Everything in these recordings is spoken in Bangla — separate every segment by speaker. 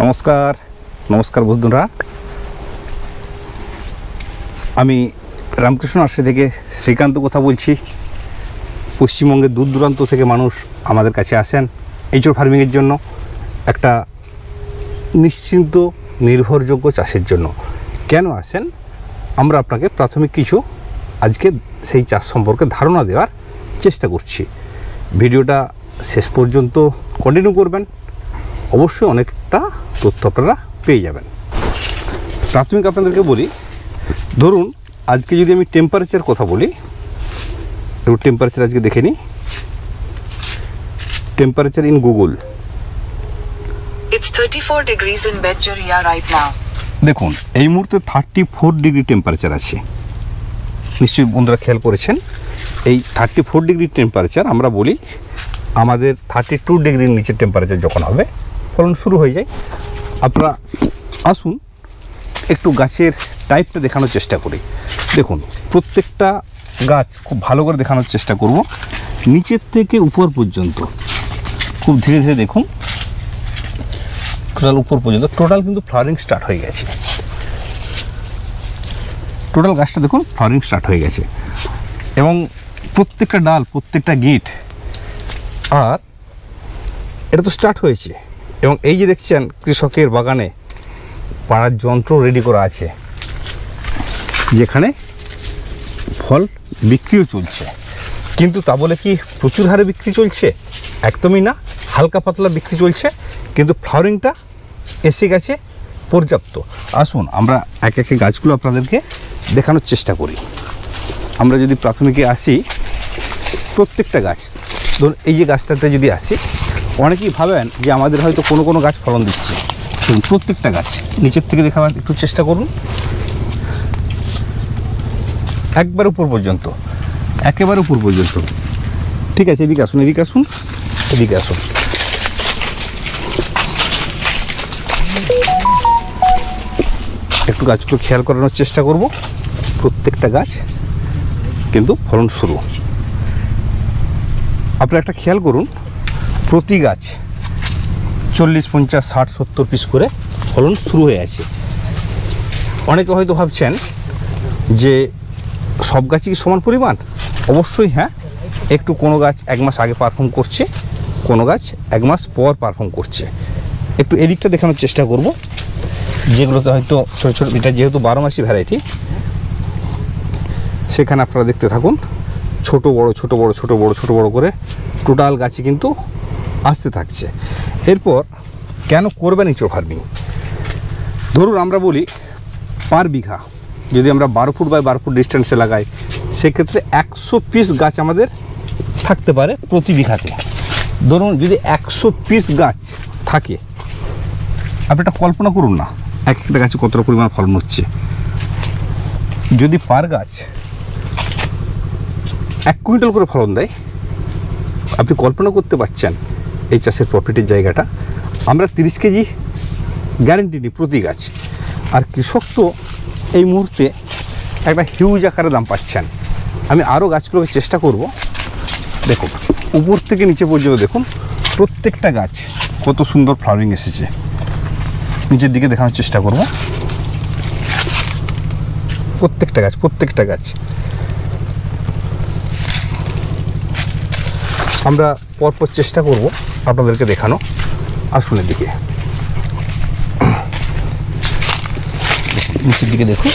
Speaker 1: নমস্কার নমস্কার বন্ধুরা, আমি রামকৃষ্ণ নার্সারি থেকে শ্রীকান্ত কথা বলছি। পশ্চিমবঙ্গের দূর দূরান্ত থেকে মানুষ আমাদের কাছে আসেন এঁচোড় ফার্মিংয়ের জন্য, একটা নিশ্চিন্ত নির্ভরযোগ্য চাষের জন্য। কেন আসেন আমরা আপনাকে প্রাথমিক কিছু আজকে সেই চাষ সম্পর্কে ধারণা দেওয়ার চেষ্টা করছি। ভিডিওটা শেষ পর্যন্ত কন্টিনিউ করবেন, অবশ্যই অনেকটা তথ্য আপনারা পেয়ে যাবেন। প্রাথমিক আপনাদেরকে বলি, ধরুন আজকে যদি আমি টেম্পারেচার কথা বলি, একটু টেম্পারেচার আজকে দেখে নিই। Temperature in Google,
Speaker 2: It's 34 degrees in Betcharia right now.
Speaker 1: দেখুন এই মুহূর্তে 34 ডিগ্রি টেম্পারেচার আছে। নিশ্চয়ই বন্ধুরা খেয়াল করেছেন, এই 34 ডিগ্রি টেম্পারেচার আমরা বলি আমাদের 32 ডিগ্রির নিচের টেম্পারেচার যখন হবে ফলন শুরু হয়ে যায়। আপনারা আসুন একটু গাছের টাইপটা দেখানোর চেষ্টা করি। দেখুন প্রত্যেকটা গাছ খুব ভালো করে দেখানোর চেষ্টা করব, নিচের থেকে উপর পর্যন্ত খুব ধীরে ধীরে দেখুন। টোটাল উপর পর্যন্ত টোটাল কিন্তু ফ্লাওয়ারিং স্টার্ট হয়ে গেছে। টোটাল গাছটা দেখুন ফ্লাওয়ারিং স্টার্ট হয়ে গেছে, এবং প্রত্যেকটা ডাল প্রত্যেকটা গিট আর এটা তো স্টার্ট হয়েছে। এবং এই যে দেখছেন কৃষকের বাগানে পাড়ার যন্ত্র রেডি করা আছে, যেখানে ফল বিক্রিও চলছে। কিন্তু তা বলে কি প্রচুর হারে বিক্রি চলছে? একদমই না, হালকা পাতলা বিক্রি চলছে, কিন্তু ফ্লাওয়ারিংটা এসে গেছে পর্যাপ্ত। আসুন আমরা এক একে গাছগুলো আপনাদেরকে দেখানোর চেষ্টা করি। আমরা যদি প্রাথমিকে আসি, প্রত্যেকটা গাছ ধরুন এই যে গাছটাতে যদি আসি, অনেকেই ভাবেন যে আমাদের হয়তো কোনো কোনো গাছ ফলন দিচ্ছে, কিন্তু প্রত্যেকটা গাছ নিচের থেকে দেখাবার একটু চেষ্টা করুন, একবার উপর পর্যন্ত, একেবারে উপর পর্যন্ত। ঠিক আছে, এদিকে আসুন, এদিকে আসুন, এদিকে আসুন। একটু গাছগুলো খেয়াল করানোর চেষ্টা করব। প্রত্যেকটা গাছ কিন্তু ফলন শুরু। আপনারা একটা খেয়াল করুন, প্রতি গাছ 40, 50, 60, 70 পিস করে ফলন শুরু হয়ে আছে। অনেকে হয়তো ভাবছেন যে সব গাছই কি সমান পরিমাণ? অবশ্যই হ্যাঁ, একটু কোনো গাছ 1 মাস আগে পারফর্ম করছে, কোনো গাছ 1 মাস পর পারফর্ম করছে। একটু এদিকটা দেখানোর চেষ্টা করব, যেগুলোতে হয়তো ছোটো ছোটো, এটা যেহেতু 12 মাসি ভ্যারাইটি, সেখানে আপনারা দেখতে থাকুন। ছোট বড় ছোট বড় ছোট বড় ছোট বড় করে টোটাল গাছে কিন্তু আসতে থাকছে। এরপর কেন করবেন এঁচোড় ফার্মিং? ধরুন আমরা বলি পার বিঘা যদি আমরা 12 ফুট বাই 12 ফুট ডিস্টেন্সে লাগাই, সেক্ষেত্রে 100 পিস গাছ আমাদের থাকতে পারে প্রতি বিঘাতে। ধরুন যদি 100 পিস গাছ থাকে, আপনি একটা কল্পনা করুন না এক একটা গাছে কতটা পরিমাণ ফলন হচ্ছে। যদি পার গাছ 1 কুইন্টাল করে ফলন দেয়, আপনি কল্পনা করতে পারছেন এই চাষের প্রফিটের জায়গাটা। আমরা 30 কেজি গ্যারেন্টি নিই প্রতি গাছ, আর কৃষক তো এই মুহূর্তে একটা হিউজ আকারে দাম পাচ্ছেন। আমি আরও গাছগুলোকে চেষ্টা করব। দেখুন উপর থেকে নিচে পর্যন্ত দেখুন প্রত্যেকটা গাছ কত সুন্দর ফ্লাওয়ারিং এসেছে। নিচের দিকে দেখানোর চেষ্টা করব, প্রত্যেকটা গাছ প্রত্যেকটা গাছ। আমরা পরপর চেষ্টা করব আপনাদেরকে দেখানো। আসুন এদিকে, নিচের দিকে দেখুন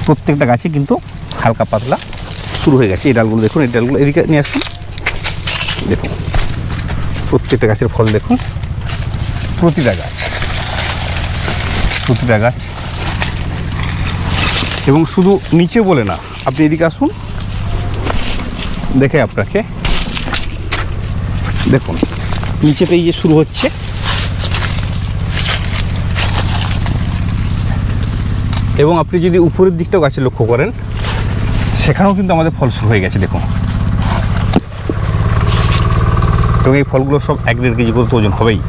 Speaker 1: প্রত্যেকটা গাছে কিন্তু হালকা পাতলা শুরু হয়ে গেছে। এই ডালগুলো দেখুন, এই ডালগুলো এদিকে নিয়ে আসুন, দেখুন প্রত্যেকটা গাছের ফল দেখুন, প্রতিটা গাছ প্রতিটা গাছ। এবং শুধু নিচে বলে না, আপনি এদিকে আসুন, দেখে আপনাকে দেখুন নিচেতে এই যে শুরু হচ্ছে, এবং আপনি যদি উপরের দিকটাও গাছে লক্ষ্য করেন, সেখানেও কিন্তু আমাদের ফল শুরু হয়ে গেছে দেখুন। এবং এই ফলগুলো সব 1-1.5 কেজি করে তো ওজন হবেই।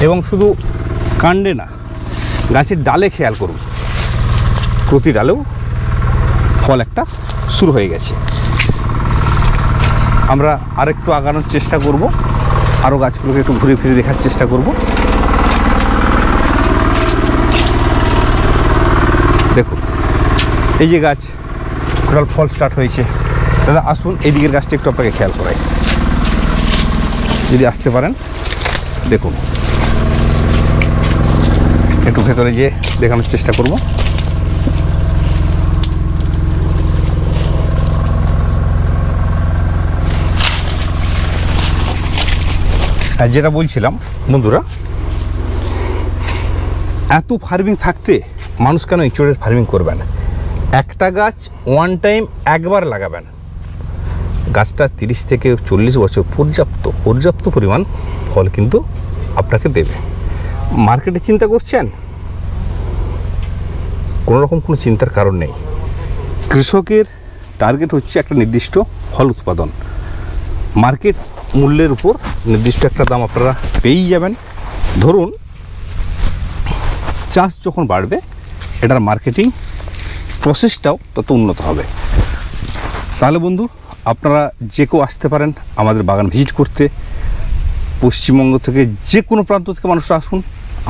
Speaker 1: এবং শুধু কাণ্ডে না, গাছের ডালে খেয়াল করুন, প্রতি ডালেও ফল একটা শুরু হয়ে গেছে। আমরা আরেকটু আগানোর চেষ্টা করব। আরও গাছগুলোকে একটু ঘুরে ফিরে দেখার চেষ্টা করব। দেখুন এই যে গাছ টোটাল ফল স্টার্ট হয়েছে। দাদা আসুন এই দিকের গাছটা একটু আপনাকে খেয়াল করাই, যদি আসতে পারেন। দেখুন একটু ভেতরে গিয়ে দেখানোর চেষ্টা করব। আর যেটা বলছিলাম বন্ধুরা, এত ফার্মিং থাকতে মানুষ কেন এঁচোড়ের ফার্মিং করবেন? একটা গাছ ওয়ান টাইম একবার লাগাবেন, গাছটা 30 থেকে 40 বছর পর্যাপ্ত পরিমাণ ফল কিন্তু আপনাকে দেবে। মার্কেটে চিন্তা করছেন, কোনো রকম কোনো চিন্তার কারণ নেই। কৃষকের টার্গেট হচ্ছে একটা নির্দিষ্ট ফল উৎপাদন, মার্কেট মূল্যের উপর নির্দিষ্ট একটা দাম আপনারা পেয়েই যাবেন। ধরুন চাষ যখন বাড়বে, এটার মার্কেটিং প্রসেসটাও তত উন্নত হবে। তাহলে বন্ধু আপনারা যে কেউ আসতে পারেন আমাদের বাগান ভিজিট করতে। পশ্চিমবঙ্গ থেকে যে কোনো প্রান্ত থেকে মানুষরা আসুন,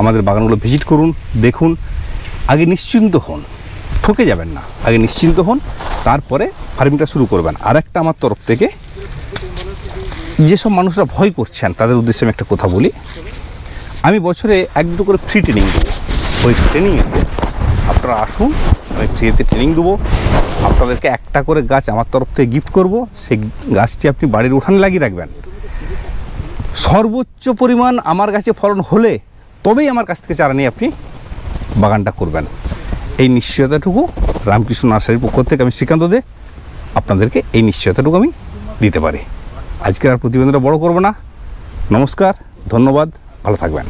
Speaker 1: আমাদের বাগানগুলো ভিজিট করুন, দেখুন। আগে নিশ্চিন্ত হন, ঠকে যাবেন না, আগে নিশ্চিন্ত হন, তারপরে ফার্মিংটা শুরু করবেন। আর একটা আমার তরফ থেকে যেসব মানুষরা ভয় করছেন তাদের উদ্দেশ্যে আমি একটা কথা বলি, আমি বছরে 1-2 করে ফ্রি ট্রেনিং দেবো। ওই ট্রেনিংয়েতে আপনারা আসুন, আমি ফ্রিতে ট্রেনিং দেবো। আপনাদেরকে একটা করে গাছ আমার তরফ থেকে গিফট করব, সেই গাছটি আপনি বাড়ির উঠানে লাগিয়ে রাখবেন। সর্বোচ্চ পরিমাণ আমার গাছে ফলন হলে তবেই আমার কাছ থেকে চারা নিয়ে আপনি বাগানটা করবেন। এই নিশ্চয়তাটুকু রামকৃষ্ণ নার্সারির পক্ষ থেকে আমি শ্রীকান্ত দে আপনাদেরকে এই নিশ্চয়তাটুকু আমি দিতে পারি। আজকের আর প্রতিবেদনটা বড় করব না। নমস্কার, ধন্যবাদ, ভালো থাকবেন।